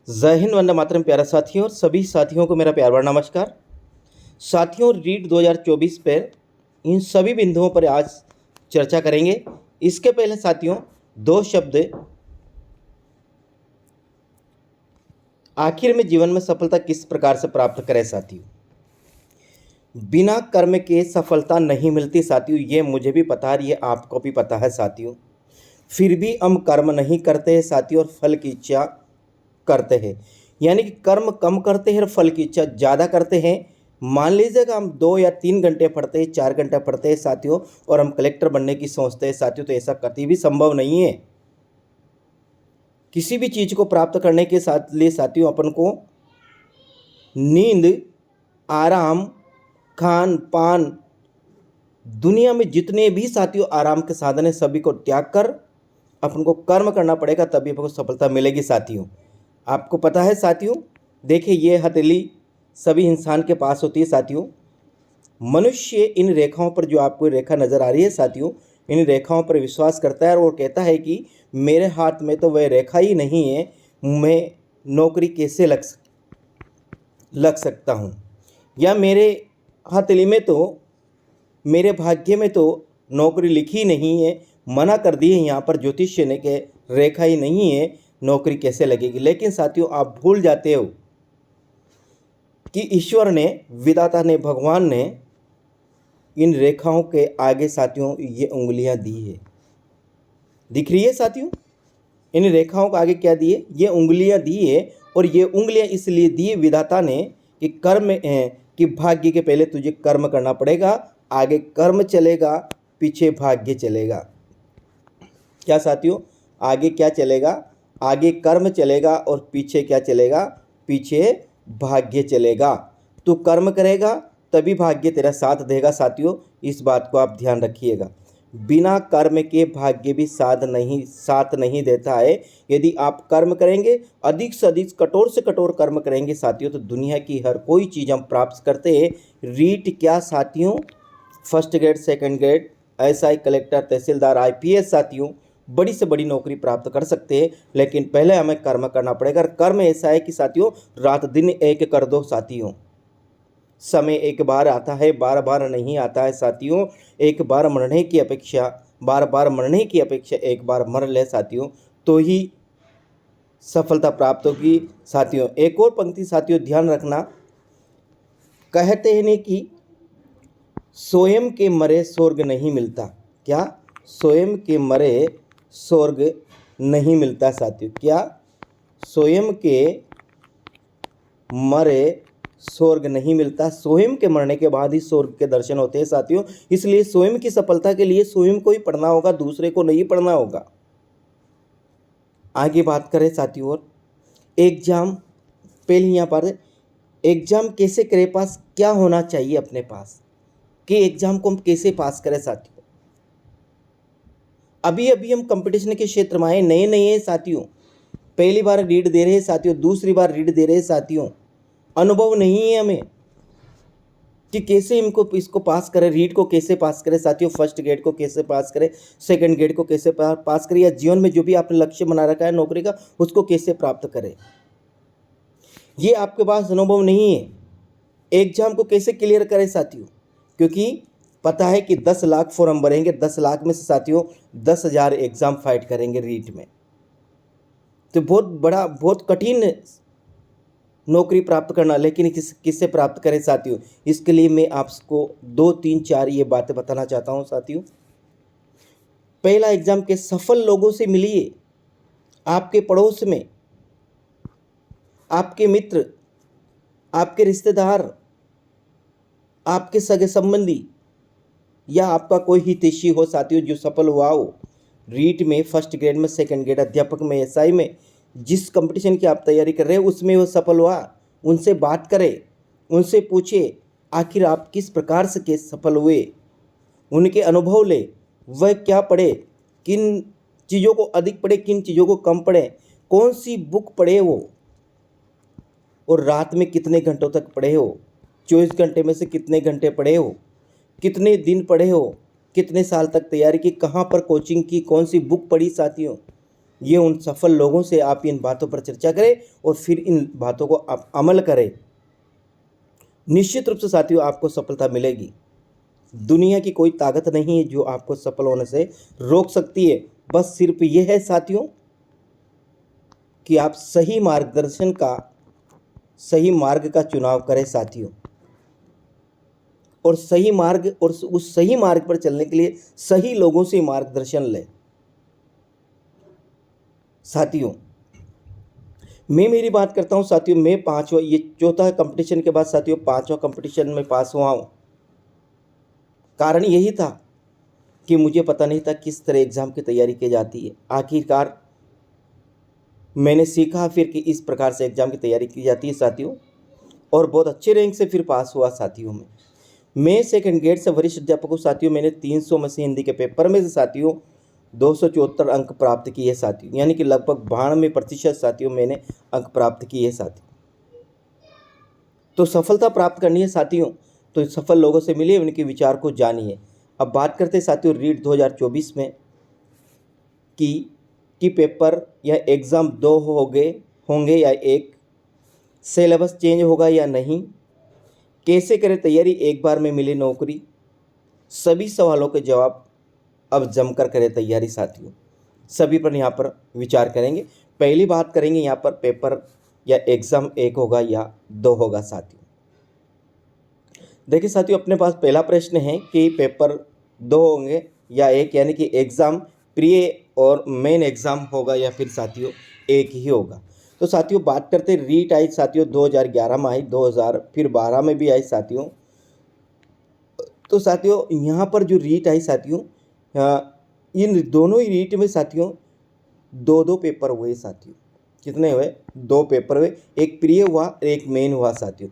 जय हिंद, वंदे मातरम। प्यारा साथियों और सभी साथियों को मेरा प्यार भरा नमस्कार। साथियों, रीट 2024 पर इन सभी बिंदुओं पर आज चर्चा करेंगे। इसके पहले साथियों, दो शब्द। आखिर में जीवन में सफलता किस प्रकार से प्राप्त करें साथियों? बिना कर्म के सफलता नहीं मिलती साथियों, ये मुझे भी पता है, ये आपको भी पता है साथियों। फिर भी हम कर्म नहीं करते हैं साथियों और फल की इच्छा करते हैं। यानी कि कर्म कम करते हैं और फल की इच्छा ज़्यादा करते हैं। मान लीजिएगा हम 2 या 3 घंटे पढ़ते हैं, 4 घंटे पढ़ते हैं साथियों, और हम कलेक्टर बनने की सोचते हैं साथियों, तो ऐसा कभी भी संभव नहीं है। किसी भी चीज़ को प्राप्त करने के साथ लिए साथियों अपन को नींद, आराम, खान पान, दुनिया में जितने भी साथियों आराम के साधन है सभी को त्याग कर अपन को कर्म करना पड़ेगा, तभी अपन को सफलता मिलेगी साथियों। आपको पता है साथियों, देखिए ये हथेली सभी इंसान के पास होती है साथियों। मनुष्य इन रेखाओं पर, जो आपको रेखा नज़र आ रही है साथियों, इन रेखाओं पर विश्वास करता है और वो कहता है कि मेरे हाथ में तो वह रेखा ही नहीं है, मैं नौकरी कैसे लग सकता हूँ, या मेरे हथेली में तो, मेरे भाग्य में तो नौकरी लिखी नहीं है, मना कर दी है यहाँ पर ज्योतिष्य ने कि रेखा ही नहीं है, नौकरी कैसे लगेगी। लेकिन साथियों आप भूल जाते हो कि ईश्वर ने, विधाता ने, भगवान ने इन रेखाओं के आगे साथियों ये उंगलियां दी है। दिख रही है साथियों, इन रेखाओं के आगे क्या दिए? ये उंगलियां दी है। और ये उंगलियां इसलिए दी विधाता ने कि कर्म कि भाग्य के पहले तुझे कर्म करना पड़ेगा, आगे कर्म चलेगा, पीछे भाग्य चलेगा। क्या साथियों? आगे क्या चलेगा? आगे कर्म चलेगा और पीछे क्या चलेगा? पीछे भाग्य चलेगा। तू कर्म करेगा तभी भाग्य तेरा साथ देगा साथियों, इस बात को आप ध्यान रखिएगा। बिना कर्म के भाग्य भी साथ नहीं देता है। यदि आप कर्म करेंगे, अधिक से अधिक, कठोर से कठोर कर्म करेंगे साथियों, तो दुनिया की हर कोई चीज़ हम प्राप्त करते हैं। रीट क्या साथियों? First grade, second grade, SI, collector, तहसीलदार, आईपीएस साथियों, बड़ी से बड़ी नौकरी प्राप्त कर सकते हैं। लेकिन पहले हमें कर्म करना पड़ेगा। कर्म ऐसा है कि साथियों रात दिन एक कर दो साथियों। समय एक बार आता है, बार बार नहीं आता है साथियों। एक बार मरने की अपेक्षा, बार बार मरने की अपेक्षा एक बार मर ले साथियों, तो ही सफलता प्राप्त होगी साथियों। एक और पंक्ति साथियों ध्यान रखना, कहते हैं नहीं कि स्वयं के मरे स्वर्ग नहीं मिलता। क्या? स्वयं के मरे स्वर्ग नहीं मिलता साथियों। क्या? स्वयं के मरे स्वर्ग नहीं मिलता। स्वयं के मरने के बाद ही स्वर्ग के दर्शन होते हैं साथियों। इसलिए स्वयं की सफलता के लिए स्वयं को ही पढ़ना होगा, दूसरे को नहीं पढ़ना होगा। आगे बात करें साथियों, और एग्जाम, पहले यहाँ पर एग्जाम कैसे करें पास, क्या होना चाहिए अपने पास, कि एग्जाम को हम कैसे पास करें साथियों। अभी अभी हम कंपटीशन के क्षेत्र में आए, नए नए हैं साथियों, पहली बार रीड दे रहे हैं साथियों, दूसरी बार रीड दे रहे हैं साथियों, अनुभव नहीं है हमें कि कैसे इसको पास करें। रीड को कैसे पास करें साथियों, फर्स्ट ग्रेड को कैसे पास करें, सेकंड ग्रेड को कैसे पास करें, या जीवन में जो भी आपने लक्ष्य बना रखा है नौकरी का, उसको कैसे प्राप्त करें, ये आपके पास अनुभव नहीं है। एग्जाम को कैसे क्लियर करें साथियों, क्योंकि पता है कि 10 लाख फॉर्म भरेंगे, 10 लाख में से साथियों 10,000 एग्जाम फाइट करेंगे रीट में, तो बहुत बड़ा, बहुत कठिन नौकरी प्राप्त करना। लेकिन किससे प्राप्त करें साथियों, इसके लिए मैं आपको 2, 3, 4 ये बातें बताना चाहता हूं साथियों। पहला, एग्जाम के सफल लोगों से मिलिए। आपके पड़ोस में आपके मित्र, आपके रिश्तेदार, आपके सगे संबंधी, या आपका कोई हितैषी हो साथियों जो सफल हुआ हो रीट में, फर्स्ट ग्रेड में, सेकंड ग्रेड, अध्यापक में, एसआई में, जिस कंपटीशन की आप तैयारी कर रहे हैं उसमें वो सफल हुआ, उनसे बात करें, उनसे पूछे आखिर आप किस प्रकार से सफल हुए, उनके अनुभव ले, वह क्या पढ़े, किन चीज़ों को अधिक पढ़े, किन चीज़ों को कम पढ़े, कौन सी बुक पढ़े वो, और रात में कितने घंटों तक पढ़े हो, 24 घंटे में से कितने घंटे पढ़े हो, कितने दिन पढ़े हो, कितने साल तक तैयारी की, कहाँ पर कोचिंग की, कौन सी बुक पढ़ी साथियों, ये उन सफल लोगों से आप इन बातों पर चर्चा करें और फिर इन बातों को आप अमल करें। निश्चित रूप से साथियों आपको सफलता मिलेगी। दुनिया की कोई ताकत नहीं है जो आपको सफल होने से रोक सकती है। बस सिर्फ ये है साथियों कि आप सही मार्ग का चुनाव करें साथियों, और सही मार्ग और उस सही मार्ग पर चलने के लिए सही लोगों से मार्गदर्शन लें। साथियों मैं मेरी बात करता हूं साथियों, मैं ये चौथा कंपटीशन के बाद साथियों पांचवा कंपटीशन में पास हुआ हूं। कारण यही था कि मुझे पता नहीं था किस तरह एग्ज़ाम की तैयारी की जाती है। आखिरकार मैंने सीखा फिर कि इस प्रकार से एग्ज़ाम की तैयारी की जाती है साथियों, और बहुत अच्छे रैंक से फिर पास हुआ साथियों। मैं सेकंड ग्रेड से वरिष्ठ अध्यापक हूँ साथियों। मैंने 300 में से हिंदी के पेपर में से साथियों 274 अंक प्राप्त किए साथियों, यानी कि लगभग 92% साथियों मैंने अंक प्राप्त किए साथियों। तो सफलता प्राप्त करनी है साथियों, तो सफल लोगों से मिलिए, उनके विचार को जानिए। अब बात करते हैं साथियों रीट 2024 में कि पेपर या एग्ज़ाम 2 होंगे या एक, सिलेबस चेंज होगा या नहीं, कैसे करें तैयारी, एक बार में मिले नौकरी। सभी सवालों के जवाब अब जमकर करें तैयारी साथियों। सभी पर यहाँ पर विचार करेंगे। पहली बात करेंगे यहाँ पर पेपर या एग्ज़ाम 1 होगा या 2 होगा साथियों। देखिए साथियों अपने पास पहला प्रश्न है कि पेपर 2 होंगे या 1, यानी कि एग्ज़ाम प्री और मेन एग्ज़ाम होगा या फिर साथियों एक ही होगा। तो साथियों बात करते हैं रीट आई साथियों 2011 में आई, 2012 में भी आई साथियों। तो साथियों यहाँ पर जो रीट आई साथियों, इन दोनों ही रीट में साथियों 2-2 पेपर हुए साथियों। कितने हुए? 2 पेपर हुए, एक प्री हुआ एक मेन हुआ साथियों।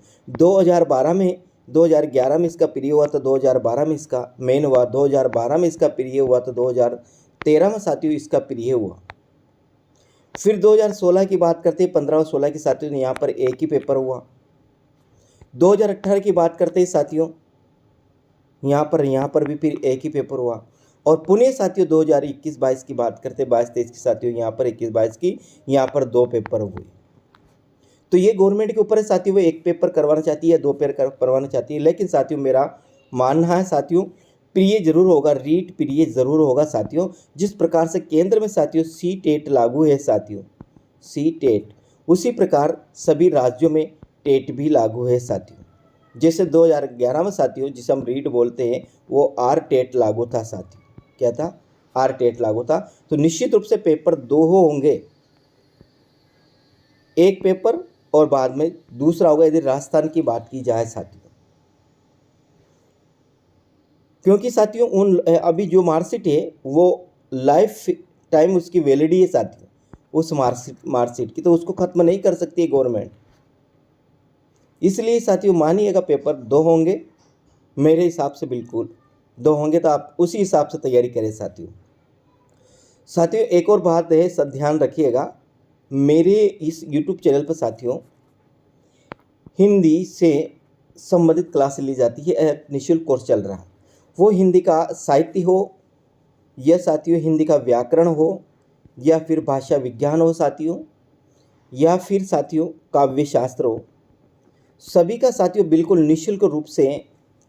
2011 में इसका प्री हुआ तो 2012 में इसका मेन हुआ, 2012 में इसका प्री हुआ तो 2013 में साथियों इसका प्री हुआ। फिर 2016 की बात करते हैं, 15 और 16 की साथियों यहाँ पर एक ही पेपर हुआ। 2018 की बात करते हैं साथियों, यहाँ पर भी फिर एक ही पेपर हुआ। और पुणे साथियों 2021-22 की बात करते हैं, 22-23 की साथियों यहाँ पर 21-22 की यहाँ पर 2 पेपर हुए। तो ये गवर्नमेंट के ऊपर है साथियों, वो एक पेपर करवाना चाहती है, 2 पेपर करवाना चाहती है। लेकिन साथियों मेरा मानना है साथियों प्रिय जरूर होगा, रीट प्रिय जरूर होगा साथियों। जिस प्रकार से केंद्र में साथियों सी-टेट लागू है साथियों, सी-टेट, उसी प्रकार सभी राज्यों में टेट भी लागू है साथियों। जैसे 2011 में साथियों जिसे हम रीट बोलते हैं वो आर-टेट लागू था साथियों। क्या था? आर-टेट लागू था। तो निश्चित रूप से पेपर 2 होंगे, एक पेपर और बाद में दूसरा होगा यदि राजस्थान की बात की जाए साथियों। क्योंकि साथियों अभी जो मार्कशीट है वो लाइफ टाइम उसकी वैलिडिटी है साथियों, उस मार्कशीट की, तो उसको खत्म नहीं कर सकती है गवर्नमेंट। इसलिए साथियों मानिएगा पेपर 2 होंगे, मेरे हिसाब से बिल्कुल 2 होंगे, तो आप उसी हिसाब से तैयारी करें साथियों। साथियों एक और बात है, सब ध्यान रखिएगा, मेरे इस YouTube चैनल पर साथियों हिंदी से संबंधित क्लास ली जाती है, निःशुल्क कोर्स चल रहा है। वो हिंदी का साहित्य हो या साथियों हिंदी का व्याकरण हो या फिर भाषा विज्ञान हो साथियों, या फिर साथियों काव्य शास्त्र हो, सभी का साथियों बिल्कुल निःशुल्क रूप से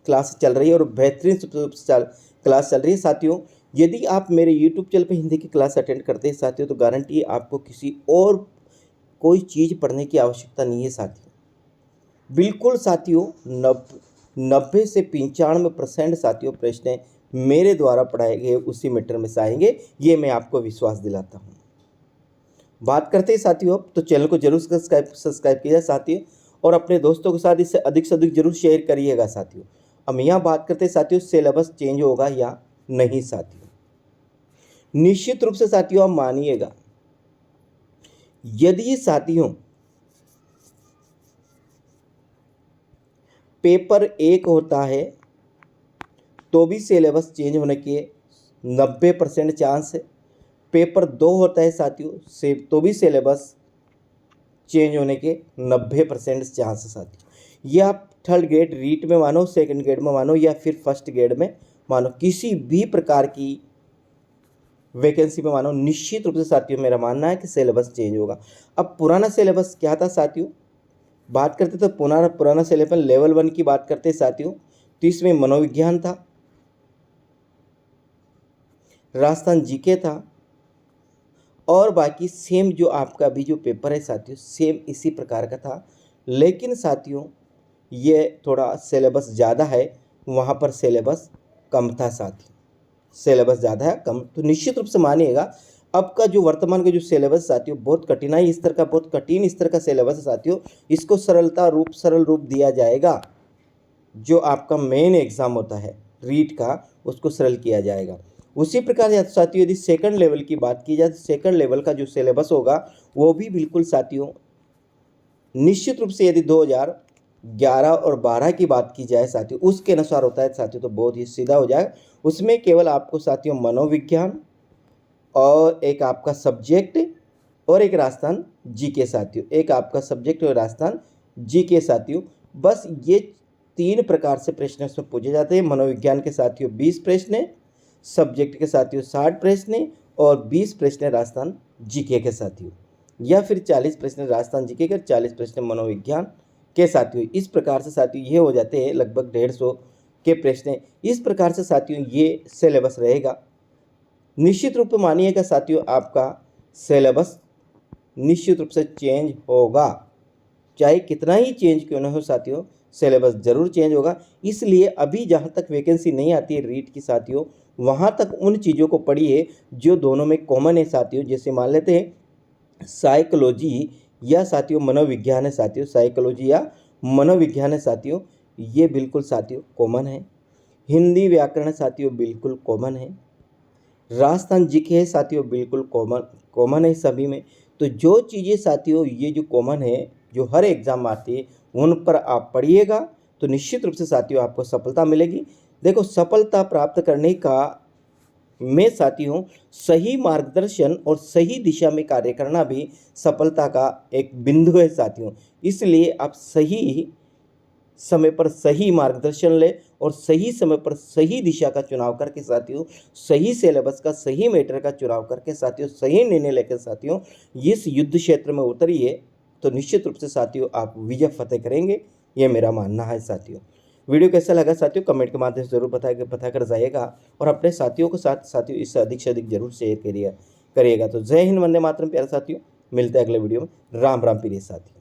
क्लास चल रही है और बेहतरीन रूप से क्लास चल रही है साथियों। यदि आप मेरे YouTube चैनल पर हिंदी की क्लास अटेंड करते हैं साथियों तो गारंटी है आपको किसी और कोई चीज़ पढ़ने की आवश्यकता नहीं है साथियों। बिल्कुल साथियों 90 से 95% साथियों प्रश्न मेरे द्वारा पढ़ाए गए उसी मैटर में से आएंगे, ये मैं आपको विश्वास दिलाता हूँ। बात करते हैं साथियों अब तो चैनल को जरूर सब्सक्राइब कीजिए साथियों, और अपने दोस्तों के साथ इसे अधिक से अधिक जरूर शेयर करिएगा साथियों। हम यहाँ बात करते हैं साथियों सिलेबस चेंज होगा या नहीं साथियों। निश्चित रूप से साथियों आप मानिएगा, यदि साथियों पेपर 1 होता है तो भी सिलेबस चेंज होने के 90% चांस है। पेपर 2 होता है साथियों से तो भी सिलेबस चेंज होने के 90% चांस है साथियों। ये आप थर्ड ग्रेड रीट में मानो, सेकंड ग्रेड में मानो या फिर फर्स्ट ग्रेड में मानो, किसी भी प्रकार की वैकेंसी में मानो निश्चित रूप से साथियों मेरा मानना है कि सिलेबस चेंज होगा। अब पुराना सिलेबस क्या था साथियों, बात करते तो पुराना सिलेबस लेवल 1 की बात करते साथियों, तो इसमें मनोविज्ञान था, राजस्थान जीके था, और बाकी सेम जो आपका अभी जो पेपर है साथियों सेम इसी प्रकार का था। लेकिन साथियों ये थोड़ा सिलेबस ज़्यादा है, वहाँ पर सिलेबस कम था साथियों, सिलेबस ज़्यादा है कम, तो निश्चित रूप से मानिएगा अब का जो वर्तमान का जो सिलेबस साथियों बहुत कठिनाई स्तर का, बहुत कठिन स्तर का सिलेबस है साथियों। इसको सरल रूप दिया जाएगा। जो आपका मेन एग्ज़ाम होता है रीट का, उसको सरल किया जाएगा। उसी प्रकार साथियों यदि सेकंड लेवल की बात की जाए तो सेकंड लेवल का जो सिलेबस होगा वो भी बिल्कुल साथियों निश्चित रूप से यदि 2011 और 12 की बात की जाए साथियों उसके अनुसार होता है साथियों, तो बहुत ही सीधा हो जाएगा। उसमें केवल आपको साथियों मनोविज्ञान और एक आपका सब्जेक्ट और एक राजस्थान जीके साथियों, एक आपका सब्जेक्ट और राजस्थान जीके साथियों, बस ये 3 प्रकार से प्रश्न इसमें पूछे जाते हैं। मनोविज्ञान के साथियों 20 प्रश्न, सब्जेक्ट के साथियों 60 प्रश्न और 20 प्रश्न राजस्थान जीके के साथियों, या फिर 40 प्रश्न राजस्थान जीके के, 40 प्रश्न मनोविज्ञान के साथियों। इस प्रकार से साथियों ये हो जाते हैं लगभग 150 के प्रश्न। इस प्रकार से साथियों ये सिलेबस रहेगा। निश्चित रूप से मानिएगा साथियों आपका सिलेबस निश्चित रूप से चेंज होगा, चाहे कितना ही चेंज क्यों ना हो साथियों, सिलेबस ज़रूर चेंज होगा। इसलिए अभी जहाँ तक वैकेंसी नहीं आती है रीट की साथियों, वहाँ तक उन चीज़ों को पढ़िए जो दोनों में कॉमन है साथियों। जैसे मान लेते हैं साइकोलॉजी या साथियों मनोविज्ञान है साथियों, साइकोलॉजी या मनोविज्ञान है साथियों, ये बिल्कुल साथियों कॉमन है। हिंदी व्याकरण साथियों बिल्कुल कॉमन है। राजस्थान जीके है साथियों बिल्कुल कॉमन है सभी में। तो जो चीज़ें साथियों ये जो कॉमन है, जो हर एग्ज़ाम में आती है, उन पर आप पढ़िएगा तो निश्चित रूप से साथियों आपको सफलता मिलेगी। देखो सफलता प्राप्त करने का में साथियों सही मार्गदर्शन और सही दिशा में कार्य करना भी सफलता का एक बिंदु है साथियों। इसलिए आप सही समय पर सही मार्गदर्शन ले और सही समय पर सही दिशा का चुनाव करके साथियों, सही सिलेबस का, सही मैटर का चुनाव करके साथियों, सही निर्णय लेकर साथियों इस युद्ध क्षेत्र में उतरिए तो निश्चित रूप से साथियों आप विजय फतेह करेंगे, ये मेरा मानना है साथियों। वीडियो कैसा लगा साथियों कमेंट के माध्यम से जरूर बता कर जाइएगा और अपने साथियों के साथ साथियों इससे अधिक से अधिक जरूर शेयर करिएगा। तो जय हिंद, वंदे मातरम प्यारे साथियों, मिलते हैं अगले वीडियो में। राम राम प्रिय साथी।